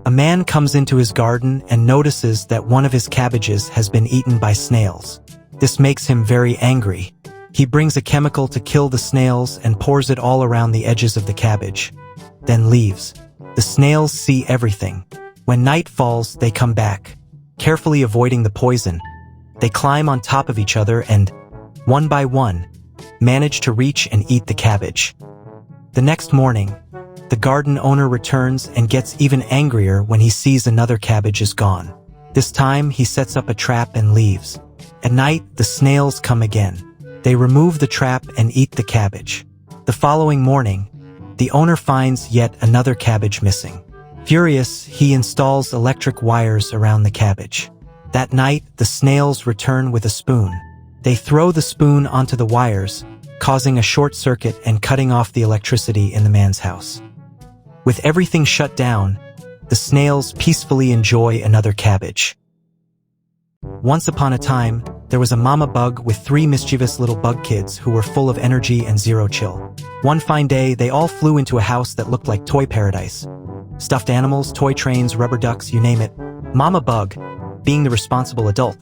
A man comes into his garden and notices that one of his cabbages has been eaten by snails. This makes him very angry. He brings a chemical to kill the snails and pours it all around the edges of the cabbage, then leaves. The snails see everything. When night falls, they come back, carefully avoiding the poison. They climb on top of each other and, one by one, manage to reach and eat the cabbage. The next morning, the garden owner returns and gets even angrier when he sees another cabbage is gone. This time, he sets up a trap and leaves. At night, the snails come again. They remove the trap and eat the cabbage. The following morning, the owner finds yet another cabbage missing. Furious, he installs electric wires around the cabbage. That night, the snails return with a spoon. They throw the spoon onto the wires, causing a short circuit and cutting off the electricity in the man's house. With everything shut down, the snails peacefully enjoy another cabbage. Once upon a time, there was a mama bug with 3 mischievous little bug kids who were full of energy and zero chill. One fine day, they all flew into a house that looked like toy paradise. Stuffed animals, toy trains, rubber ducks, you name it. Mama bug, being the responsible adult,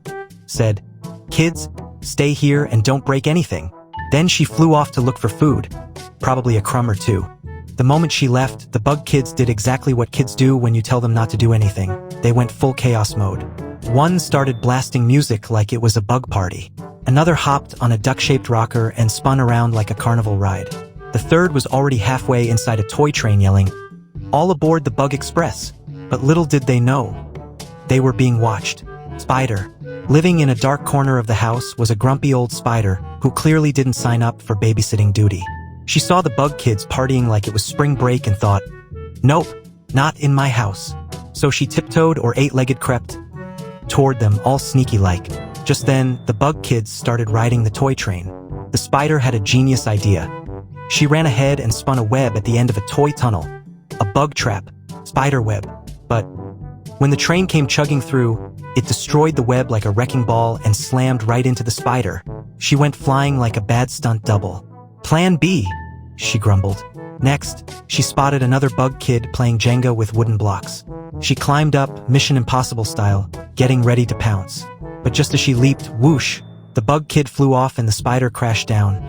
said, "Kids, stay here and don't break anything." Then she flew off to look for food, probably a crumb or two. The moment she left, the bug kids did exactly what kids do when you tell them not to do anything. They went full chaos mode. One started blasting music like it was a bug party. Another hopped on a duck-shaped rocker and spun around like a carnival ride. The third was already halfway inside a toy train yelling, "All aboard the Bug Express!" But little did they know, they were being watched. Spider, living in a dark corner of the house, was a grumpy old spider who clearly didn't sign up for babysitting duty. She saw the bug kids partying like it was spring break and thought, "Nope, not in my house." So she tiptoed or eight-legged crept toward them, all sneaky-like. Just then, the bug kids started riding the toy train. The spider had a genius idea. She ran ahead and spun a web at the end of a toy tunnel. A bug trap, spider web. But when the train came chugging through, it destroyed the web like a wrecking ball and slammed right into the spider. She went flying like a bad stunt double. "Plan B," she grumbled. Next, she spotted another bug kid playing Jenga with wooden blocks. She climbed up, Mission Impossible style, getting ready to pounce. But just as she leaped, whoosh, the bug kid flew off and the spider crashed down,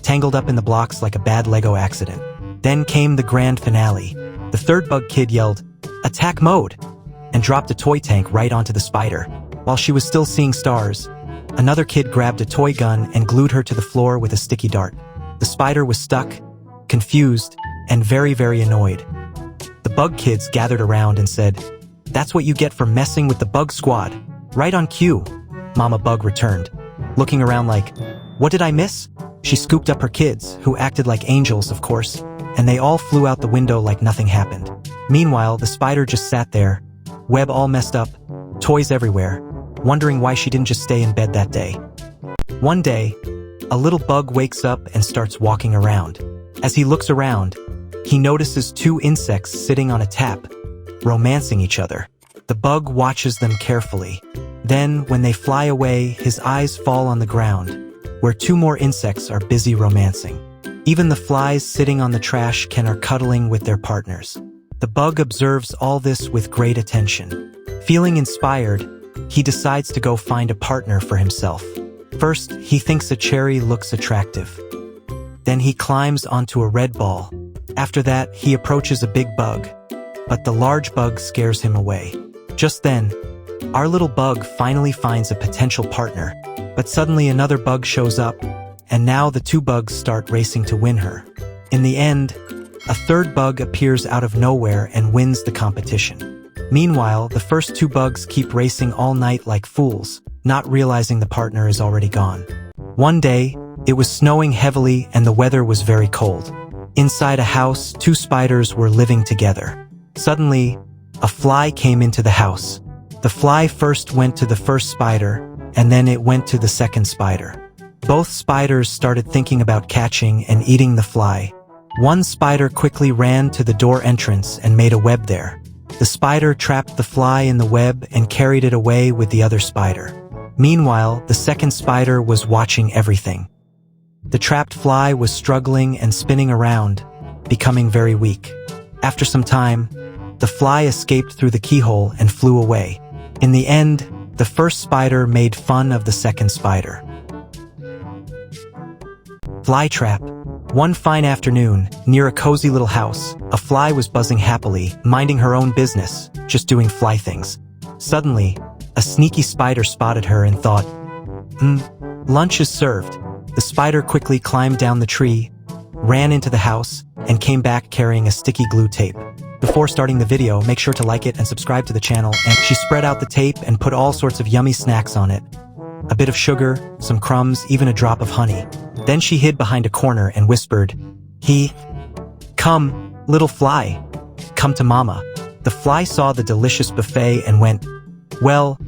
tangled up in the blocks like a bad Lego accident. Then came the grand finale. The third bug kid yelled, "Attack mode!" and dropped a toy tank right onto the spider. While she was still seeing stars, another kid grabbed a toy gun and glued her to the floor with a sticky dart. The spider was stuck, confused, and very, very annoyed. The bug kids gathered around and said, "That's what you get for messing with the bug squad. Right on cue." Mama Bug returned, looking around like, "What did I miss?" She scooped up her kids, who acted like angels, of course, and they all flew out the window like nothing happened. Meanwhile, the spider just sat there, web all messed up, toys everywhere, wondering why she didn't just stay in bed that day. One day, a little bug wakes up and starts walking around. As he looks around, he notices 2 insects sitting on a tap, romancing each other. The bug watches them carefully. Then, when they fly away, his eyes fall on the ground, where 2 more insects are busy romancing. Even the flies sitting on the trash can are cuddling with their partners. The bug observes all this with great attention. Feeling inspired, he decides to go find a partner for himself. First, he thinks a cherry looks attractive. Then he climbs onto a red ball. After that, he approaches a big bug, but the large bug scares him away. Just then, our little bug finally finds a potential partner, but suddenly another bug shows up, and now the 2 bugs start racing to win her. In the end, a third bug appears out of nowhere and wins the competition. Meanwhile, the first 2 bugs keep racing all night like fools, not realizing the partner is already gone. One day, it was snowing heavily and the weather was very cold. Inside a house, 2 spiders were living together. Suddenly, a fly came into the house. The fly first went to the first spider, and then it went to the second spider. Both spiders started thinking about catching and eating the fly. One spider quickly ran to the door entrance and made a web there. The spider trapped the fly in the web and carried it away with the other spider. Meanwhile, the second spider was watching everything. The trapped fly was struggling and spinning around, becoming very weak. After some time, The fly escaped through the keyhole and flew away. In the end, the first spider made fun of the second spider. Fly trap. One fine afternoon, near a cozy little house, a fly was buzzing happily, minding her own business, just doing fly things. Suddenly, a sneaky spider spotted her and thought, lunch is served. The spider quickly climbed down the tree, ran into the house, and came back carrying a sticky glue tape. Before starting the video, make sure to like it and subscribe to the channel. And she spread out the tape and put all sorts of yummy snacks on it. A bit of sugar, some crumbs, even a drop of honey. Then she hid behind a corner and whispered, "Come, little fly. Come to mama." The fly saw the delicious buffet and went, "Well,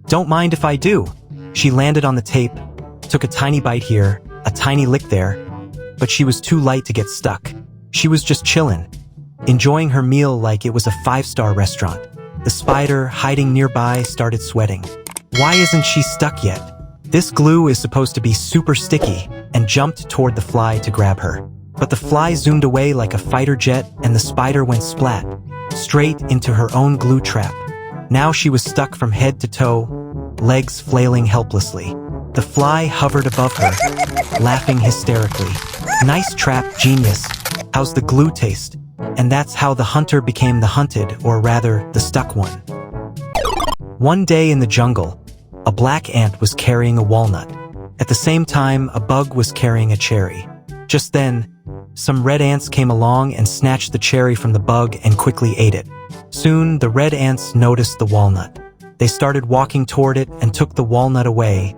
don't mind if I do." She landed on the tape, took a tiny bite here, a tiny lick there, but she was too light to get stuck. She was just chillin', enjoying her meal like it was a 5-star restaurant. The spider, hiding nearby, started sweating. Why isn't she stuck yet? This glue is supposed to be super sticky, and jumped toward the fly to grab her. But the fly zoomed away like a fighter jet, and the spider went splat, straight into her own glue trap. Now she was stuck from head to toe, legs flailing helplessly. The fly hovered above her, laughing hysterically. "Nice trap, genius. How's the glue taste?" And that's how the hunter became the hunted, or rather, the stuck one. One day in the jungle, a black ant was carrying a walnut. At the same time, a bug was carrying a cherry. Just then, some red ants came along and snatched the cherry from the bug and quickly ate it. Soon, the red ants noticed the walnut. They started walking toward it and took the walnut away,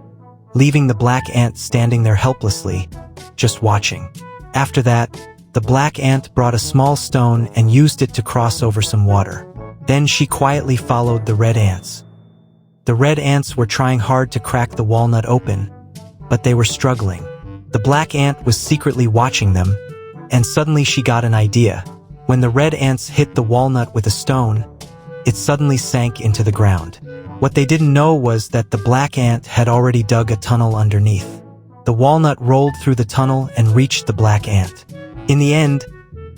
leaving the black ant standing there helplessly, just watching. After that, the black ant brought a small stone and used it to cross over some water. Then she quietly followed the red ants. The red ants were trying hard to crack the walnut open, but they were struggling. The black ant was secretly watching them, and suddenly she got an idea. When the red ants hit the walnut with a stone, it suddenly sank into the ground. What they didn't know was that the black ant had already dug a tunnel underneath. The walnut rolled through the tunnel and reached the black ant. In the end,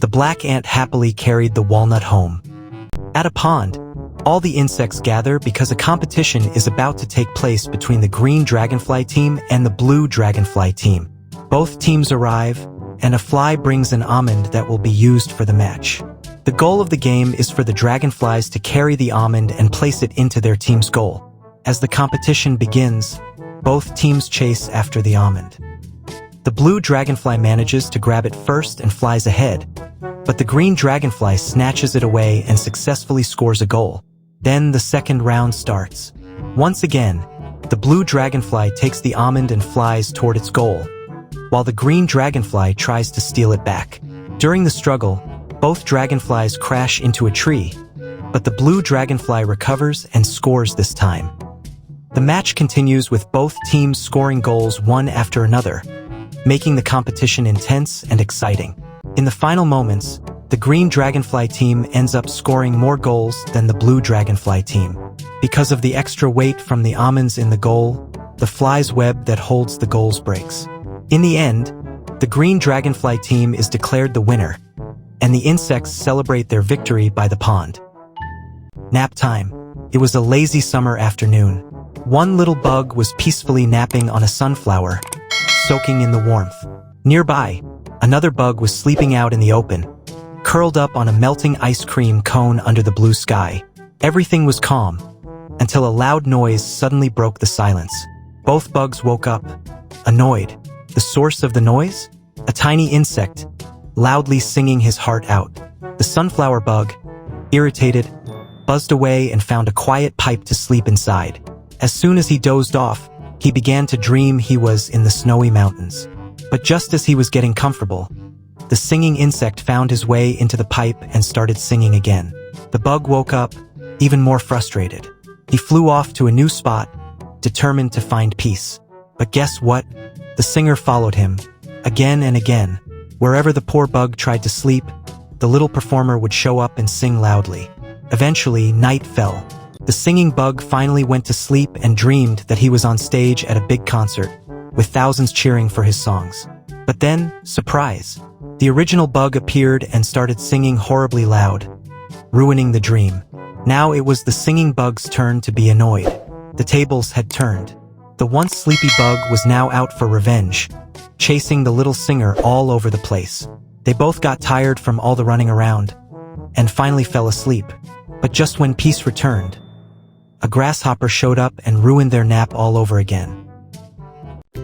the black ant happily carried the walnut home. At a pond, all the insects gather because a competition is about to take place between the green dragonfly team and the blue dragonfly team. Both teams arrive, and a fly brings an almond that will be used for the match. The goal of the game is for the dragonflies to carry the almond and place it into their team's goal. As the competition begins, both teams chase after the almond. The blue dragonfly manages to grab it first and flies ahead, but the green dragonfly snatches it away and successfully scores a goal. Then the second round starts. Once again, the blue dragonfly takes the almond and flies toward its goal, while the green dragonfly tries to steal it back. During the struggle, both dragonflies crash into a tree, but the blue dragonfly recovers and scores this time. The match continues with both teams scoring goals one after another, making the competition intense and exciting. In the final moments, the green dragonfly team ends up scoring more goals than the blue dragonfly team. Because of the extra weight from the almonds in the goal, the fly's web that holds the goals breaks. In the end, the green dragonfly team is declared the winner, and the insects celebrate their victory by the pond. Nap time. It was a lazy summer afternoon. One little bug was peacefully napping on a sunflower, soaking in the warmth. Nearby, another bug was sleeping out in the open, curled up on a melting ice cream cone under the blue sky. Everything was calm, until a loud noise suddenly broke the silence. Both bugs woke up, annoyed. The source of the noise? A tiny insect, loudly singing his heart out. The sunflower bug, irritated, buzzed away and found a quiet pipe to sleep inside. As soon as he dozed off, he began to dream he was in the snowy mountains. But just as he was getting comfortable, the singing insect found his way into the pipe and started singing again. The bug woke up, even more frustrated. He flew off to a new spot, determined to find peace. But guess what? The singer followed him, again and again. Wherever the poor bug tried to sleep, the little performer would show up and sing loudly. Eventually, night fell. The singing bug finally went to sleep and dreamed that he was on stage at a big concert, with thousands cheering for his songs. But then, surprise! The original bug appeared and started singing horribly loud. ruining the dream. Now it was the singing bug's turn to be annoyed. The tables had turned. The once sleepy bug was now out for revenge, chasing the little singer all over the place. They both got tired from all the running around, and finally fell asleep. But just when peace returned, a grasshopper showed up and ruined their nap all over again.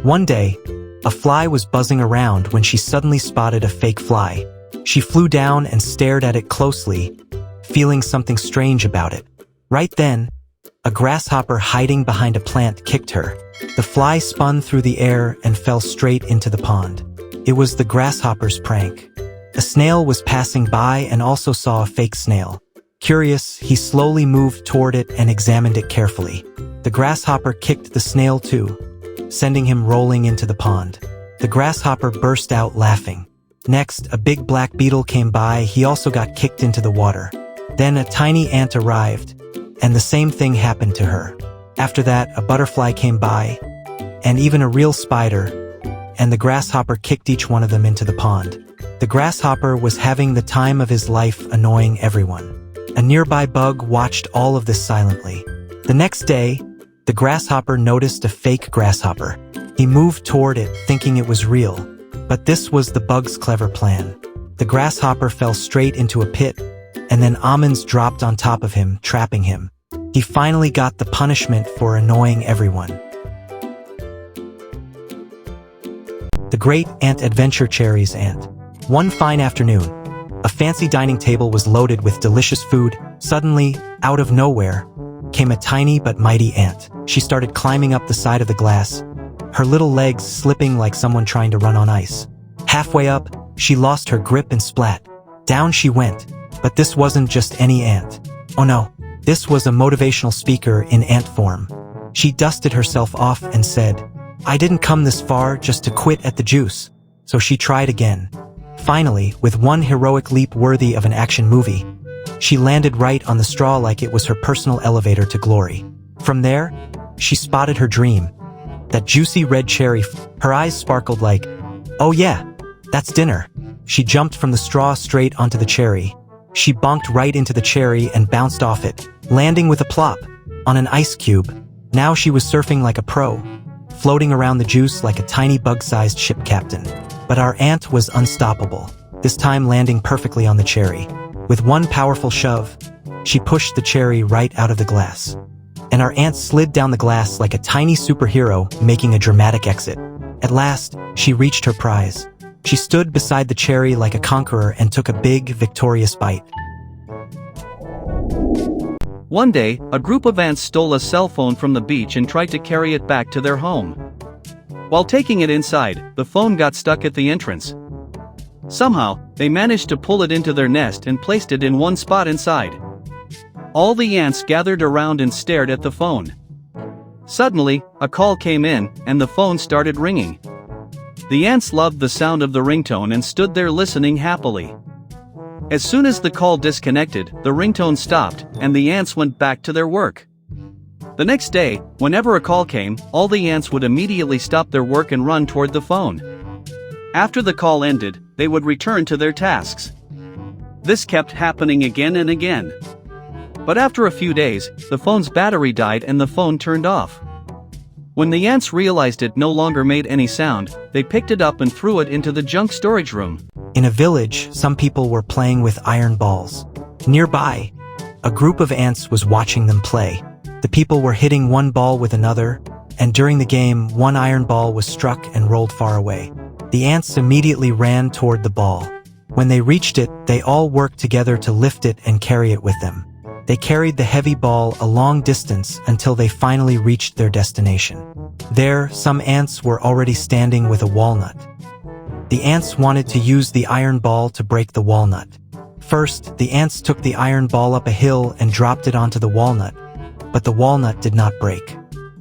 One day, a fly was buzzing around when she suddenly spotted a fake fly. She flew down and stared at it closely, feeling something strange about it. Right then, a grasshopper hiding behind a plant kicked her. The fly spun through the air and fell straight into the pond. It was the grasshopper's prank. A snail was passing by and also saw a fake snail. Curious, he slowly moved toward it and examined it carefully. The grasshopper kicked the snail too, sending him rolling into the pond. The grasshopper burst out laughing. Next, a big black beetle came by. He also got kicked into the water. Then a tiny ant arrived, and the same thing happened to her. After that, a butterfly came by, and even a real spider, and the grasshopper kicked each one of them into the pond. The grasshopper was having the time of his life, annoying everyone. A nearby bug watched all of this silently. The next day, the grasshopper noticed a fake grasshopper. He moved toward it, thinking it was real. But this was the bug's clever plan. The grasshopper fell straight into a pit, and then almonds dropped on top of him, trapping him. He finally got the punishment for annoying everyone. The Great Ant Adventure Cherries Ant. One fine afternoon, a fancy dining table was loaded with delicious food. Suddenly, out of nowhere, came a tiny but mighty ant. She started climbing up the side of the glass, her little legs slipping like someone trying to run on ice. Halfway up, she lost her grip and splat. Down she went. But this wasn't just any ant. Oh no, this was a motivational speaker in ant form. She dusted herself off and said, "I didn't come this far just to quit at the juice." So she tried again. Finally, with one heroic leap worthy of an action movie, she landed right on the straw like it was her personal elevator to glory. From there, she spotted her dream, that juicy red cherry. Her eyes sparkled like, "Oh yeah, that's dinner." She jumped from the straw straight onto the cherry. She bonked right into the cherry and bounced off it, landing with a plop on an ice cube. Now she was surfing like a pro, floating around the juice like a tiny bug-sized ship captain. But our ant was unstoppable, this time landing perfectly on the cherry. With one powerful shove, she pushed the cherry right out of the glass. And our ant slid down the glass like a tiny superhero, making a dramatic exit. At last, she reached her prize. She stood beside the cherry like a conqueror and took a big, victorious bite. One day, a group of ants stole a cell phone from the beach and tried to carry it back to their home. While taking it inside, the phone got stuck at the entrance. Somehow, they managed to pull it into their nest and placed it in one spot inside. All the ants gathered around and stared at the phone. Suddenly, a call came in, and the phone started ringing. The ants loved the sound of the ringtone and stood there listening happily. As soon as the call disconnected, the ringtone stopped, and the ants went back to their work. The next day, whenever a call came, all the ants would immediately stop their work and run toward the phone. After the call ended, they would return to their tasks. This kept happening again and again. But after a few days, the phone's battery died and the phone turned off. When the ants realized it no longer made any sound, they picked it up and threw it into the junk storage room. In a village, some people were playing with iron balls. Nearby, a group of ants was watching them play. The people were hitting one ball with another, and during the game, one iron ball was struck and rolled far away. The ants immediately ran toward the ball. When they reached it, they all worked together to lift it and carry it with them. They carried the heavy ball a long distance until they finally reached their destination. There, some ants were already standing with a walnut. The ants wanted to use the iron ball to break the walnut. First, the ants took the iron ball up a hill and dropped it onto the walnut, but the walnut did not break.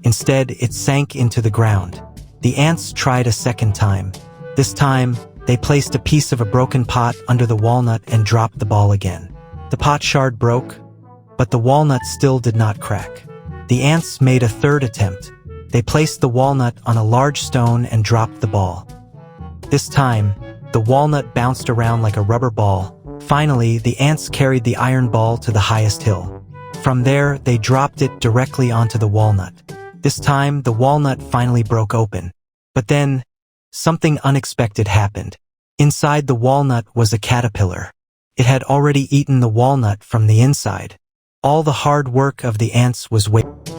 Instead, it sank into the ground. The ants tried a second time. This time, they placed a piece of a broken pot under the walnut and dropped the ball again. The pot shard broke, but the walnut still did not crack. The ants made a third attempt. They placed the walnut on a large stone and dropped the ball. This time, the walnut bounced around like a rubber ball, Finally, the ants carried the iron ball to the highest hill. From there, they dropped it directly onto the walnut. This time, the walnut finally broke open. But then, something unexpected happened. Inside the walnut was a caterpillar. It had already eaten the walnut from the inside. All the hard work of the ants was wasted.